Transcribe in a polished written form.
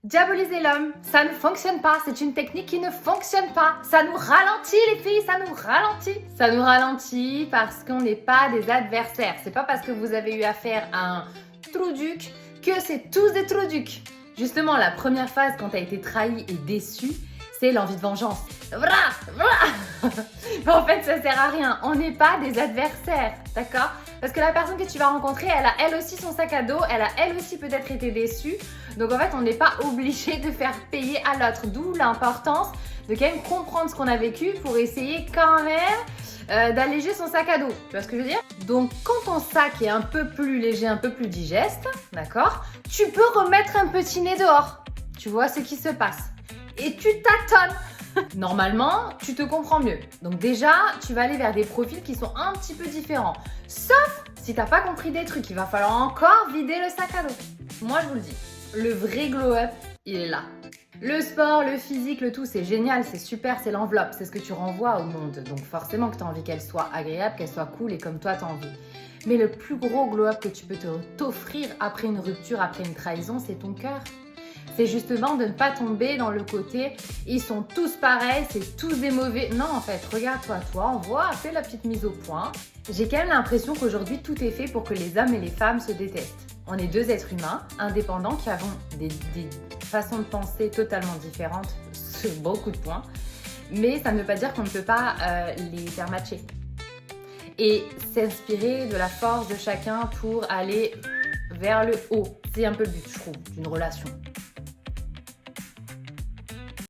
Diaboliser l'homme, ça ne fonctionne pas, c'est une technique qui ne fonctionne pas. Ça nous ralentit les filles, ça nous ralentit. Ça nous ralentit parce qu'on n'est pas des adversaires. C'est pas parce que vous avez eu affaire à un trouduc que c'est tous des trouducs. Justement, la première phase quand tu as été trahi et déçu, c'est l'envie de vengeance. Mais en fait, ça sert à rien. On n'est pas des adversaires, d'accord? Parce que la personne que tu vas rencontrer, elle a elle aussi son sac à dos, elle a elle aussi peut-être été déçue. Donc en fait, on n'est pas obligé de faire payer à l'autre. D'où l'importance de quand même comprendre ce qu'on a vécu pour essayer quand même d'alléger son sac à dos. Tu vois ce que je veux dire? Donc quand ton sac est un peu plus léger, un peu plus digeste, d'accord, tu peux remettre un petit nez dehors. Tu vois ce qui se passe. Et tu tâtonnes. Normalement, tu te comprends mieux. Donc déjà, tu vas aller vers des profils qui sont un petit peu différents. Sauf si t'as pas compris des trucs, il va falloir encore vider le sac à dos. Moi, je vous le dis, le vrai glow-up, il est là. Le sport, le physique, le tout, c'est génial, c'est super, c'est l'enveloppe, c'est ce que tu renvoies au monde. Donc forcément que tu as envie qu'elle soit agréable, qu'elle soit cool et comme toi tu as envie. Mais le plus gros glow-up que tu peux t'offrir après une rupture, après une trahison, c'est ton cœur. C'est justement de ne pas tomber dans le côté « ils sont tous pareils, c'est tous des mauvais ». Non, en fait, regarde-toi, envoie, fais la petite mise au point. J'ai quand même l'impression qu'aujourd'hui, tout est fait pour que les hommes et les femmes se détestent. On est deux êtres humains, indépendants, qui avons des façons de penser totalement différentes sur beaucoup de points. Mais ça ne veut pas dire qu'on ne peut pas les faire matcher. Et s'inspirer de la force de chacun pour aller vers le haut. C'est un peu le but, je trouve, d'une relation.